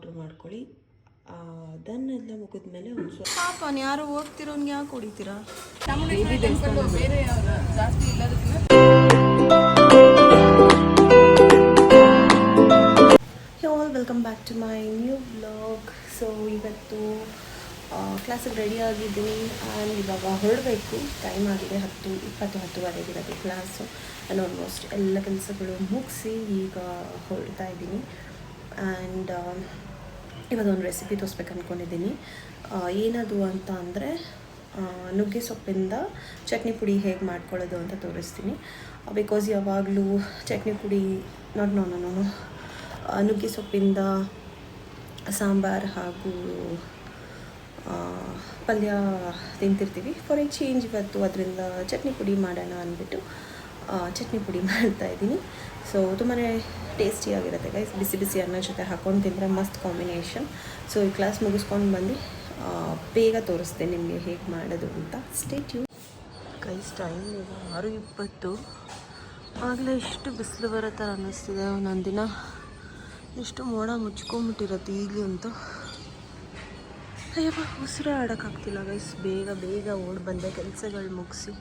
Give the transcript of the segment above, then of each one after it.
Powder ಮಾಡ್ಕೊಳ್ಳಿ. ಅದನ್ನೆಲ್ಲ ಮುಗಿದ್ಮೇಲೆ ಒಂದು ಸ್ವಲ್ಪ ಪಾಪ ಯಾರು ಹೋಗ್ತಿರೋನ್ಗೆ ಯಾಕೆ ಹೊಡಿತೀರಾ? ಬೇರೆ ಜಾಸ್ತಿ ಇಲ್ಲದಕ್ಕಿಂತ welcome back to my new vlog. So ಇವತ್ತು ಕ್ಲಾಸಿಗೆ ರೆಡಿ ಆಗಿದ್ದೀನಿ ಆ್ಯಂಡ್ ಇವಾಗ ಹೊರಡಬೇಕು. ಟೈಮ್ ಆಗಿದೆ 10:20 ಕ್ಲಾಸು. ನಾನು ಆಲ್ಮೋಸ್ಟ್ ಎಲ್ಲ ಕೆಲಸಗಳು ಮುಗಿಸಿ ಈಗ ಹೊರಡ್ತಾ ಇದ್ದೀನಿ. ಆ್ಯಂಡ್ ಇವಾಗ ಒಂದು ರೆಸಿಪಿ ತೋರಿಸ್ಬೇಕು ಅಂದ್ಕೊಂಡಿದ್ದೀನಿ. ಏನದು ಅಂತ ಅಂದರೆ ನುಗ್ಗೆ ಸೊಪ್ಪಿಂದ ಚಟ್ನಿ ಪುಡಿ ಹೇಗೆ ಮಾಡ್ಕೊಳ್ಳೋದು ಅಂತ ತೋರಿಸ್ತೀನಿ. ಬಿಕಾಸ್ ಯಾವಾಗಲೂ ಚಟ್ನಿ ಪುಡಿ ನಾನು ನುಗ್ಗೆ ಸೊಪ್ಪಿಂದ ಸಾಂಬಾರು ಹಾಗೂ ಪಲ್ಯ ತಿಂತಿರ್ತೀವಿ. ಫಾರ್ ಎ ಚೇಂಜ್ ಇವತ್ತು ಅದರಿಂದ ಚಟ್ನಿ ಪುಡಿ ಮಾಡೋಣ ಅಂದ್ಬಿಟ್ಟು ಚಟ್ನಿ ಪುಡಿ ಮಾಡ್ತಾಯಿದ್ದೀನಿ. ಸೊ ತುಂಬಾ ಟೇಸ್ಟಿಯಾಗಿರುತ್ತೆ ಗೈಸ್. ಬಿಸಿ ಬಿಸಿ ಅನ್ನ ಜೊತೆ ಹಾಕ್ಕೊಂಡು ತಿಂದರೆ ಮಸ್ತ್ ಕಾಂಬಿನೇಷನ್. ಸೊ ಈ ಕ್ಲಾಸ್ ಮುಗಿಸ್ಕೊಂಡು ಬಂದು ಬೇಗ ತೋರಿಸ್ತೇನೆ ನಿಮಗೆ ಹೇಗೆ ಮಾಡೋದು ಅಂತ. Stay tune guys. ಟೈಮ್ ಈಗ 6:20. ಆಗಲೇ ಎಷ್ಟು ಬಿಸಿಲು ಬರೋ ಥರ ಅನ್ನಿಸ್ತಿದೆ. ಒಂದೊಂದು ದಿನ ಎಷ್ಟು ಮೋಡ ಮುಚ್ಕೊಂಬಿಟ್ಟಿರತ್ತೆ ಈಗಲೂ ಅಂತೂ. ಅಯ್ಯಪ್ಪ ಉಸಿರೇ ಆಡೋಕ್ಕಾಗ್ತಿಲ್ಲ ಗೈಸ್. ಬೇಗ ಓಡಿ ಬಂದೆ ಕೆಲಸಗಳು ಮುಗಿಸಿ.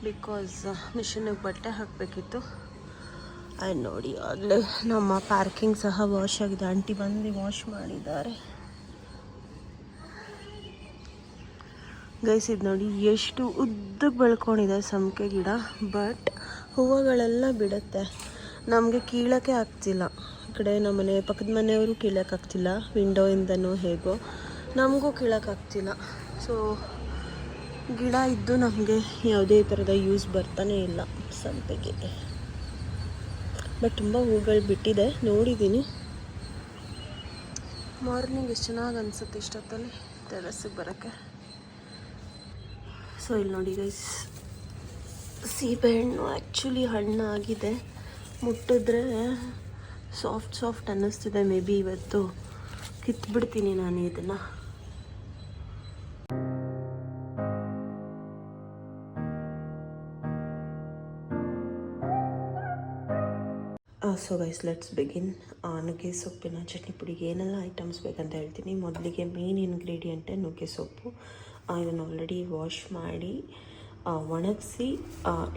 ಬಿಕಾಸ್ ಮಿಷಿನಿಗೆ ಬಟ್ಟೆ ಹಾಕಬೇಕಿತ್ತು. ಆ್ಯಂಡ್ ನೋಡಿ ಆಗಲೇ ನಮ್ಮ ಪಾರ್ಕಿಂಗ್ ಸಹ ವಾಶ್ ಆಗಿದೆ. ಆಂಟಿ ಬಂದು ವಾಶ್ ಮಾಡಿದ್ದಾರೆ ಗೈಸ್. ಇದು ನೋಡಿ ಎಷ್ಟು ಉದ್ದಕ್ಕೆ ಬೆಳ್ಕೊಂಡಿದೆ ಸಂಪಿಗೆ ಗಿಡ. ಬಟ್ ಹೂವುಗಳೆಲ್ಲ ಬಿಡುತ್ತೆ. ನಮಗೆ ಕೀಳೋಕ್ಕೆ ಆಗ್ತಿಲ್ಲ. ಈ ಕಡೆ ನಮ್ಮ ಮನೆ ಪಕ್ಕದ ಮನೆಯವರು ಕೀಳೋಕ್ಕಾಗ್ತಿಲ್ಲ. ವಿಂಡೋಯಿಂದನೂ ಹೇಗೋ ನಮಗೂ ಕೀಳೋಕ್ಕಾಗ್ತಿಲ್ಲ. ಸೊ ಗಿಡ ಇದ್ದು ನಮಗೆ ಯಾವುದೇ ಥರದ ಯೂಸ್ ಬರ್ತಾನೆ ಇಲ್ಲ ಸಂಪಿಗೆ. ಬಟ್ ತುಂಬ ಹೂಗಳು ಬಿಟ್ಟಿದೆ, ನೋಡಿದ್ದೀನಿ. ಮಾರ್ನಿಂಗ್ ಎಷ್ಟು ಚೆನ್ನಾಗಿ ಅನಿಸುತ್ತೆ ಇಷ್ಟೊತ್ತಲ್ಲಿ ಟೆರಸ್ಸಿಗೆ ಬರೋಕ್ಕೆ. ಸೊ ಇಲ್ಲಿ ನೋಡಿ ಗೈಸ್, ಸೀಬೆಹಣ್ಣು ಆ್ಯಕ್ಚುಲಿ ಹಣ್ಣಾಗಿದೆ. ಮುಟ್ಟಿದ್ರೆ ಸಾಫ್ಟ್ ಅನ್ನಿಸ್ತಿದೆ. ಮೇ ಬಿ ಇವತ್ತು ಕಿತ್ಬಿಡ್ತೀನಿ ನಾನು ಇದನ್ನು. So guys let's begin. ನುಗ್ಗೆ ಸೊಪ್ಪಿನ ಚಟ್ನಿ ಪುಡಿಗೆ ಏನೆಲ್ಲ ಐಟಮ್ಸ್ ಬೇಕಂತ ಹೇಳ್ತೀನಿ. ಮೊದಲಿಗೆ ಮೇನ್ ಇಂಗ್ರೀಡಿಯೆಂಟೇ ನುಗ್ಗೆ ಸೊಪ್ಪು. ಇದನ್ನು ಆಲ್ರೆಡಿ ವಾಶ್ ಮಾಡಿ ಒಣಗಿಸಿ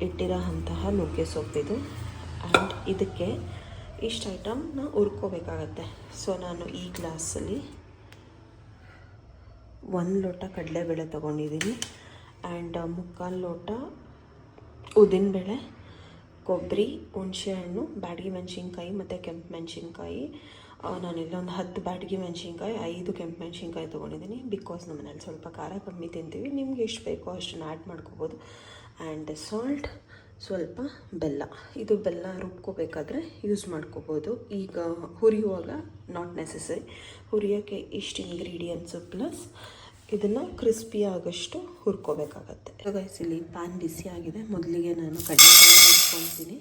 ಇಟ್ಟಿರೋ ಅಂತಹ ನುಗ್ಗೆ ಸೊಪ್ಪಿದು. ಆ್ಯಂಡ್ ಇದಕ್ಕೆ ಇಷ್ಟು ಐಟಮ್ನ ಹುರ್ಕೋಬೇಕಾಗತ್ತೆ. ಸೊ ನಾನು ಈ ಗ್ಲಾಸಲ್ಲಿ 1 ಲೋಟ ಕಡಲೆಬೇಳೆ ತೊಗೊಂಡಿದ್ದೀನಿ. ಆ್ಯಂಡ್ 3/4 ಲೋಟ ಉದ್ದಿನಬೇಳೆ, ಕೊಬ್ಬರಿ, ಹುಣಸೆಹಣ್ಣು, ಬ್ಯಾಡಗಿ ಮೆಣಸಿನ್ಕಾಯಿ ಮತ್ತು ಕೆಂಪು ಮೆಣಸಿನ್ಕಾಯಿ. ನಾನೆಲ್ಲ ಒಂದು 10 ಬ್ಯಾಡಗಿ ಮೆಣಸಿನ್ಕಾಯಿ, 5 ಕೆಂಪು ಮೆಣಸಿನ್ಕಾಯಿ ತೊಗೊಂಡಿದ್ದೀನಿ. ಬಿಕಾಸ್ ನಮ್ಮ ಮನೇಲಿ ಸ್ವಲ್ಪ ಖಾರ ಕಮ್ಮಿ ತಿಂತೀವಿ. ನಿಮ್ಗೆ ಎಷ್ಟು ಬೇಕೋ ಅಷ್ಟನ್ನು ಆ್ಯಡ್ ಮಾಡ್ಕೋಬೋದು. ಆ್ಯಂಡ್ ಸಾಲ್ಟ್, ಸ್ವಲ್ಪ ಬೆಲ್ಲ. ಇದು ಬೆಲ್ಲ ರುಬ್ಕೋಬೇಕಾದ್ರೆ ಯೂಸ್ ಮಾಡ್ಕೋಬೋದು. ಈಗ ಹುರಿಯುವಾಗ ನಾಟ್ ನೆಸೆಸರಿ. ಹುರಿಯೋಕ್ಕೆ ಇಷ್ಟು ಇಂಗ್ರೀಡಿಯೆಂಟ್ಸು ಪ್ಲಸ್ ಇದನ್ನು ಕ್ರಿಸ್ಪಿ ಆಗೋಷ್ಟು ಹುರ್ಕೋಬೇಕಾಗತ್ತೆ. ಗೈಸ್ ಇಲ್ಲಿ ಪ್ಯಾನ್ ಬಿಸಿ ಆಗಿದೆ. ಮೊದಲಿಗೆ ನಾನು ಕಡಲೆಬೇಳೆ ಹುರ್ಕೊಳ್ತೀನಿ.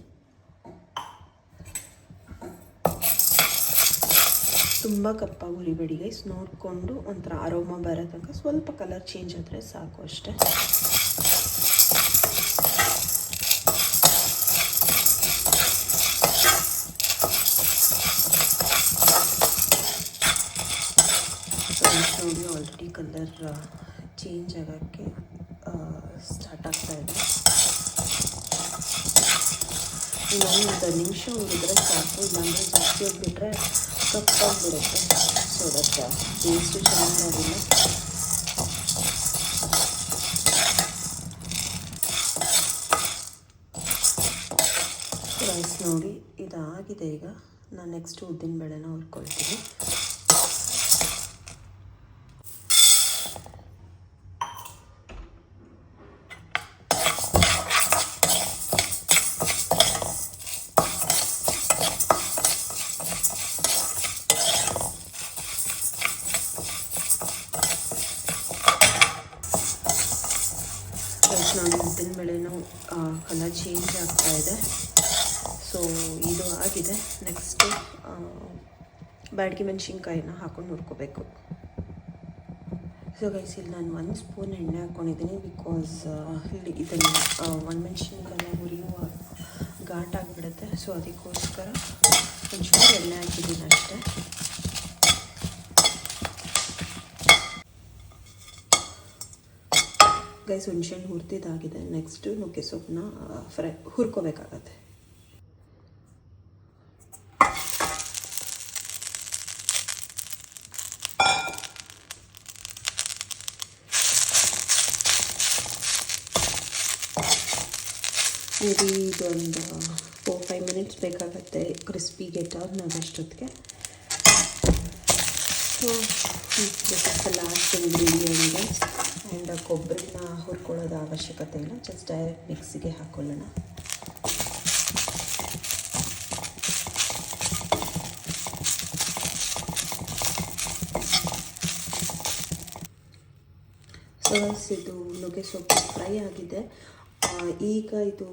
ತುಂಬ ಕಪ್ಪಾಗಿ ಹುರಿಬೇಡಿ ಗೈಸ್. ನೋಡಿಕೊಂಡು ಒಂಥರ ಅರೋಮಾ ಬರೋ ತನಕ ಸ್ವಲ್ಪ ಕಲರ್ ಚೇಂಜ್ ಆದರೆ ಸಾಕು ಅಷ್ಟೇ. ನೋಡಿ ಆಲ್ರೆಡಿ ಕಲರ್ ಚೇಂಜ್ ಆಗೋಕ್ಕೆ ಸ್ಟಾರ್ಟ್ ಆಗ್ತಾಯಿದೆ. ಇನ್ನೊಂದು ನಿಮಿಷ ಹುರಿದ್ರೆ ಸಾಕು. ಇಲ್ಲಾಂದರೆ ಜಾಸ್ತಿ ಹೋಗಿಬಿಟ್ರೆ ಕಪ್ಪಾಗಿಬಿಡುತ್ತೆ. ಸೊ ಅದಕ್ಕೆ ಟೇಸ್ಟು ಚೆನ್ನಾಗಿರೋದಿಲ್ಲ. ರೈಸ್ ನೋಡಿ ಇದಾಗಿದೆ. ಈಗ ನಾನು ನೆಕ್ಸ್ಟ್ ಉದ್ದಿನಬೇಳೆನ ಹುರ್ಕೊಳ್ತೀನಿ. ನೋಡಿ ಉದ್ದಿನಬೇಳೆನೂ ಕಲರ್ ಚೇಂಜ್ ಆಗ್ತಾಯಿದೆ. ಸೊ ಇದು ಆಗಿದೆ. ನೆಕ್ಸ್ಟು ಬ್ಯಾಡಗಿ ಮೆಣಸಿನ್ಕಾಯಿನ ಹಾಕೊಂಡು ಹುರ್ಕೋಬೇಕು. ಸೊ ಗೈಸ್ ಇಲ್ಲಿ ನಾನು 1 ಸ್ಪೂನ್ ಎಣ್ಣೆ ಹಾಕ್ಕೊಂಡಿದ್ದೀನಿ. ಬಿಕಾಸ್ ಇದನ್ನು ಒಣಮೆಣ್ಸಿನ್ಕಾಯಿ ಹುರಿಯುವ ಘಾಟ್ ಆಗಿಬಿಡುತ್ತೆ. ಸೊ ಅದಕ್ಕೋಸ್ಕರ ಒಂಚೂರು ಎಣ್ಣೆ ಹಾಕಿದ್ದೀನಿ ಅಷ್ಟೇ. ಗೈಸ್ ಹುಣಸೆಹಣ್ಣು ಹುರಿದಿದ್ದಾಗಿದೆ. ನೆಕ್ಸ್ಟು ನುಗ್ಗೆ ಸೊಪ್ಪನ್ನ ಹುರ್ಕೋಬೇಕಾಗತ್ತೆ. ಮೇಬಿ ಇದೊಂದು 4-5 ಮಿನಿಟ್ಸ್ ಬೇಕಾಗತ್ತೆ ಕ್ರಿಸ್ಪಿಗೆ ಟರ್ನ್ ಆಗೋಷ್ಟೊತ್ತಿಗೆ. So this is the last ingredient and ಕೊಬ್ಬರಿನ ಹುರ್ಕೊಳ್ಳೋದು ಅವಶ್ಯಕತೆ ಇಲ್ಲ, ಜಸ್ಟ್ ಡೈರೆಕ್ಟ್ ಮಿಕ್ಸಿಗೆ ಹಾಕ್ಕೊಳ್ಳೋಣ. ಸೊ ಇದು ನುಗ್ಗೆ ಸೊಪ್ಪು ಫ್ರೈ ಆಗಿದೆ. ಈಗ ಇದು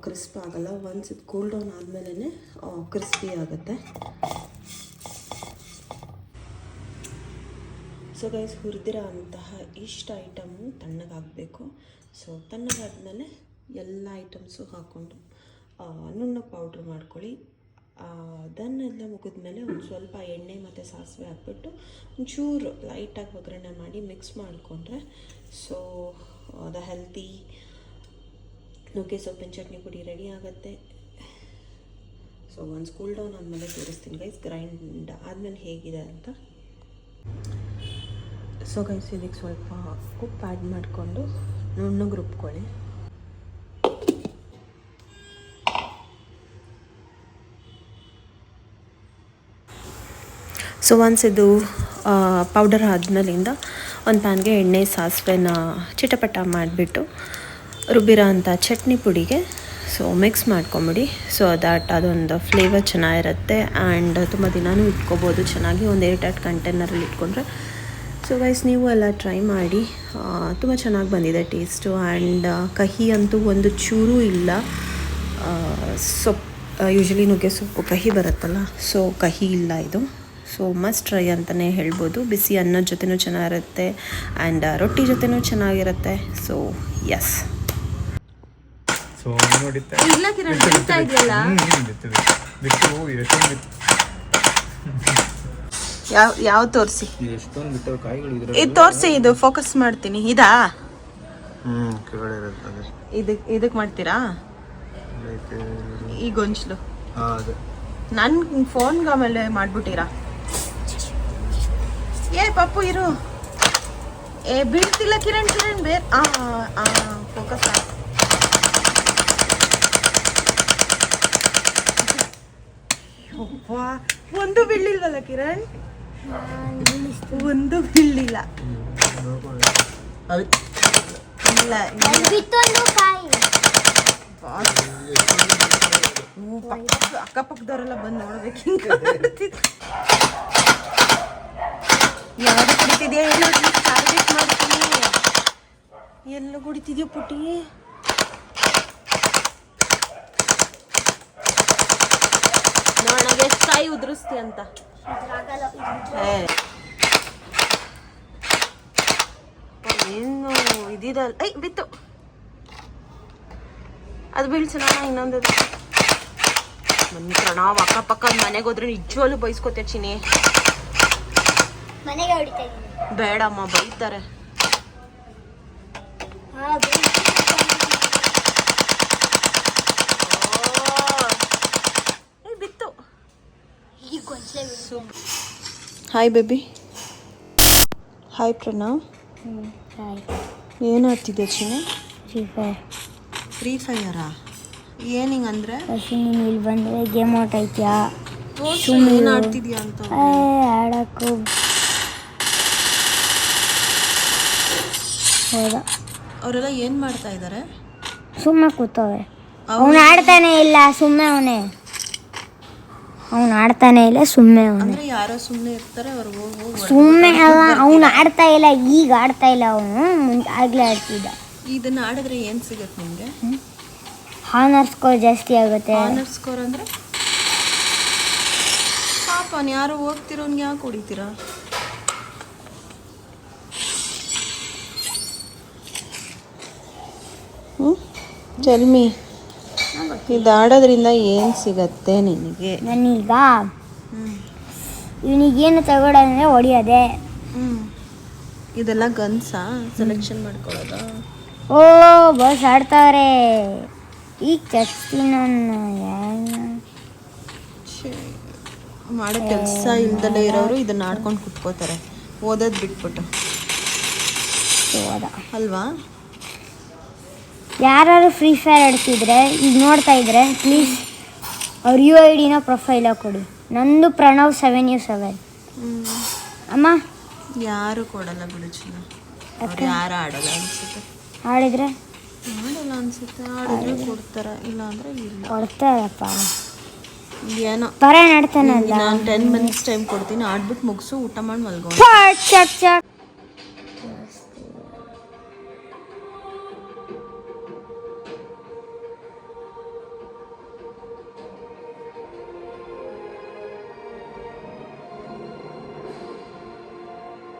ಕ್ರಿಸ್ಪ್ ಆಗಲ್ಲ, ಒನ್ಸ್ ಇದು ಕೂಲ್ ಡೌನ್ ಆದಮೇಲೆ ಕ್ರಿಸ್ಪಿ ಆಗುತ್ತೆ. ಸೊ ಗೈಸ್ ಹುರಿದಿರೋ ಅಂತಹ ಇಷ್ಟು ಐಟಮು ತಣ್ಣಗಾಗಬೇಕು. ಸೊ ತಣ್ಣಗಾದ್ಮೇಲೆ ಎಲ್ಲ ಐಟಮ್ಸು ಹಾಕ್ಕೊಂಡು ನುಣ್ಣಗೆ ಪೌಡ್ರ್ ಮಾಡ್ಕೊಳ್ಳಿ. ದೆನ್ ಎಲ್ಲ ಮುಗಿದ್ಮೇಲೆ ಒಂದು ಸ್ವಲ್ಪ ಎಣ್ಣೆ ಮತ್ತು ಸಾಸಿವೆ ಹಾಕ್ಬಿಟ್ಟು ಒಂಚೂರು ಲೈಟಾಗಿ ಒಗ್ಗರಣೆ ಮಾಡಿ ಮಿಕ್ಸ್ ಮಾಡಿಕೊಂಡ್ರೆ ಸೊ ದ ಹೆಲ್ತಿ ನುಗ್ಗೆ ಸೊಪ್ಪಿನ ಚಟ್ನಿ ಪುಡಿ ರೆಡಿ ಆಗುತ್ತೆ. ಸೊ ಒಂದು ಕೂಲ್ ಡೌನ್ ಆದಮೇಲೆ ತೋರಿಸ್ತೀನಿ ಗೈಸ್ ಗ್ರೈಂಡ್ ಆದಮೇಲೆ ಹೇಗಿದೆ ಅಂತ. ಸೊ ಗೈಸ್ ಇದಕ್ಕೆ ಸ್ವಲ್ಪ ಉಪ್ಪು ಆ್ಯಡ್ ಮಾಡಿಕೊಂಡು ನುಣ್ಣಗೆ ರುಬ್ಕೊಳ್ಳಿ. ಸೊ ಒನ್ಸ್ ಇದು ಪೌಡರ್ ಆದಮೇಲಿಂದ ಒಂದು ಪ್ಯಾನ್ಗೆ ಎಣ್ಣೆ ಸಾಸಿವೆನ ಚಿಟಪಟ ಮಾಡಿಬಿಟ್ಟು ರುಬ್ಬಿರೋ ಅಂಥ ಚಟ್ನಿ ಪುಡಿಗೆ ಸೊ ಮಿಕ್ಸ್ ಮಾಡ್ಕೊಂಬಿಡಿ. ಸೊ ಅದೊಂದು ಫ್ಲೇವರ್ ಚೆನ್ನಾಗಿರುತ್ತೆ ಆ್ಯಂಡ್ ತುಂಬ ದಿನವೂ ಇಟ್ಕೋಬೋದು ಚೆನ್ನಾಗಿ, ಒಂದು 8 ಕಂಟೈನರಲ್ಲಿ ಇಟ್ಕೊಂಡ್ರೆ. ಸೊ ಗೈಸ್ ನೀವು ಎಲ್ಲ ಟ್ರೈ ಮಾಡಿ, ತುಂಬ ಚೆನ್ನಾಗಿ ಬಂದಿದೆ ಟೇಸ್ಟು ಆ್ಯಂಡ್ ಕಹಿ ಅಂತೂ ಒಂದು ಚೂರೂ ಇಲ್ಲ. ಸೊಪ್ಪು ಯೂಶ್ವಲಿ ನುಗ್ಗೆ ಸೊಪ್ಪು ಕಹಿ ಬರುತ್ತಲ್ಲ, ಸೊ ಕಹಿ ಇಲ್ಲ ಇದು. ಸೊ ಮಸ್ಟ್ ಟ್ರೈ ಅಂತಲೇ ಹೇಳ್ಬೋದು. ಬಿಸಿ ಅನ್ನದ ಜೊತೆನೂ ಚೆನ್ನಾಗಿರುತ್ತೆ ಆ್ಯಂಡ್ ರೊಟ್ಟಿ ಜೊತೆನೂ ಚೆನ್ನಾಗಿರುತ್ತೆ. So S. ಸೊ ನೋಡಿತ್ತೆ ಇಲ್ಲ ಕಿರಣ್ ಬಿಡ್ತಾ ಇದೆಯಲ್ಲ, ಯಾವ ತೋರಿಸಿ, ಎಷ್ಟೊಂದು ಬಿಟ್ಟು ಕಾಯಿಗಳು ಇದ್ರೆ ಇದು ತೋರಿಸಿ, ಇದು ಫೋಕಸ್ ಮಾಡ್ತೀನಿ. ಇದಾ ಕೆಳಗಡೆ ಇರುತ್ತೆ, ಇದಕ್ಕೆ ಮಾಡ್ತೀರಾ ಈ ಗೊಂಚಲು? ಅದೇ ನನ್ನ ಫೋನ್ಗೆ ಆಮೇಲೆ ಮಾಡ್ಬಿಟ್ಟಿರಾ? ಏ ಪಪ್ಪು ಇರು, ಬೀಳ್ತಿಲ್ಲ ಕಿರಣ್ ಬೇರೆ ಫೋಕಸ್ ಆಯ್ತು. ಒಂದು ಬೀಳಿಲ್ವಲ್ಲ ಕಿರಣ್, ಒಂದು ಬೀಳಿಲ್ಲ. ಇಲ್ಲ ಅಕ್ಕಪಕ್ಕದವರೆಲ್ಲ ಬಂದು ನೋಡ್ಬೇಕು ಹಿಂಗೆ ಯಾವ್ದು ಕುಡಿತಿದ್ಯಾ, ಎಲ್ಲ ಟಾರ್ಗೆಟ್ ಮಾಡ್ತೀನಿ. ಎಲ್ಲ ಕುಡಿತಿದ್ಯೋ ಪುಟ್ಟಿ? ನೋಡೋಣ ಎಷ್ಟು ಕಾಯಿ ಉದುರಿಸ್ತಿ ಅಂತ. ಏನು ಇದಿದಲ್ಲ, ಐ ಬಿತ್ತು ಅದು ಬೀಳ್ಸೋಣ. ಇನ್ನೊಂದು ಬಂದ್ಬಿಟ್ರ ನಾವು ಅಕ್ಕಪಕ್ಕದ ಮನೆಗೆ ಹೋದ್ರೆ ನಿಜವಾಗ್ಲೂ ಬೈಸ್ಕೊತೇ ಚಿನಿ. ಬೇಡಮ್ಮ ಬೈತಾರೆ. ಬಿತ್ತು. Hi baby. ಹಾಯ್ ಪ್ರಣವ್. ಏನು ಆಡ್ತಿದ್ಯಾ ಚಿನಿ? ಫ್ರೀ ಫೈರಾ? ಏನು ಹಿಂಗಂದ್ರೆ ನೀನು ಇಲ್ಲಿ ಬಂದರೆ ಗೇಮ್ ಆಟ ಐತ್ಯಾ? ಏನು ಆಡ್ತಿದ್ಯಾ ಅಂತ ಆಡೋಕ್ಕೂ ಹೌದಾ? ಅವರೆಲ್ಲ ಏನು ಮಾಡ್ತಾ ಇದ್ದಾರೆ? ಸುಮ್ಮನೆ ಕೂತವೆ. ಅವನು ಆಡ್ತಾನೆ ಇಲ್ಲ, ಸುಮ್ಮನೆ ಅವನು ಆಡ್ತಾನೆ ಇಲ್ಲ, ಸುಮ್ಮನೆ ಅಂದ್ರೆ ಯಾರೋ ಸುಮ್ಮನೆ ಇರ್ತಾರೆ, ಅವ್ರು ಸುಮ್ಮನೆ ಅಲ್ಲ. ಅವನು ಆಡ್ತಾ ಇಲ್ಲ, ಈಗ ಆಡ್ತಾ ಇಲ್ಲ. ಅವನು ಆಗಲೇ ಆಡ್ತಿದ್ದ. ಇದನ್ನ ಆಡಿದ್ರೆ ಏನು ಸಿಗುತ್ತೆ ನಿಮಗೆ? ಹಾನರ್ ಸ್ಕೋರ್ ಜಾಸ್ತಿ ಆಗುತ್ತೆ. ಹಾನರ್ ಸ್ಕೋರ್ ಅಂದರೆ ಪಾಪ ಯಾರು ಹೋಗ್ತಿರೋನ್ಗೆ ಯಾಕೆ ಹೊಡಿತೀರಾ? ಚಲ್ಮಿ, ಇದು ಆಡೋದ್ರಿಂದ ಏನು ಸಿಗತ್ತೆ ನಿನಗೆ? ನಾನೀಗ ಇವನಿಗೇನು ತಗೊಳ್ಳೋದಂದ್ರೆ ಹೊಡಿಯೋದೆ. ಇದೆಲ್ಲ ಗನ್ಸಾ ಸೆಲೆಕ್ಷನ್ ಮಾಡ್ಕೊಳ್ಳೋದ? ಓ ಬಸ್ ಆಡ್ತಾವ್ರೆ ಈಗ ಚಚ್ತೀನಿ ನಾನು ಮಾಡೋ ಕೆಲಸ ಇಲ್ದಲೇ ಇರೋರು ಇದನ್ನ ಆಡ್ಕೊಂಡು ಕುತ್ಕೋತಾರೆ ಓದೋದು ಬಿಟ್ಬಿಟ್ಟು ಹೋದ ಅಲ್ವಾ. ಯಾರು ಫ್ರೀ ಫೈರ್ ಆಡ್ತಿದ್ರೆ ಈಗ ನೋಡ್ತಾ ಇದ್ರೆ ಪ್ಲೀಸ್ ಅವ್ರ UID ಪ್ರೊಫೈಲಾಗಿ ಕೊಡಿ. ನಂದು ಪ್ರಣವ್ 7U7 ಅಮ್ಮ. ಯಾರು ಕೊಡಲ್ಲ ಬಿಡು ಚಿನ್ನ, ಅವ್ರು ಯಾರು ಆಡಲ್ಲ ಅನ್ಸುತ್ತೆ. ಆಡಿದ್ರೆ ಆಡಲ್ಲ ಅನ್ಸುತ್ತೆ, ಆಡಿದ್ರೆ ಕೊಡ್ತಾರೆ, ಇಲ್ಲ ಅಂದ್ರೆ ಇಲ್ಲ. ಕೊಡ್ತಾರಪ್ಪ ಏನೋ ಪರ ಆಡ್ತಾನಲ್ಲ. ನಾನು 10 ಮಿನಿಟ್ಸ್ ಟೈಮ್ ಕೊಡ್ತೀನಿ, ಆಡ್ಬಿಟ್ಟು ಮುಗಿಸು, ಊಟ ಮಾಡಿ ಮಲ್ಗೋ. Check check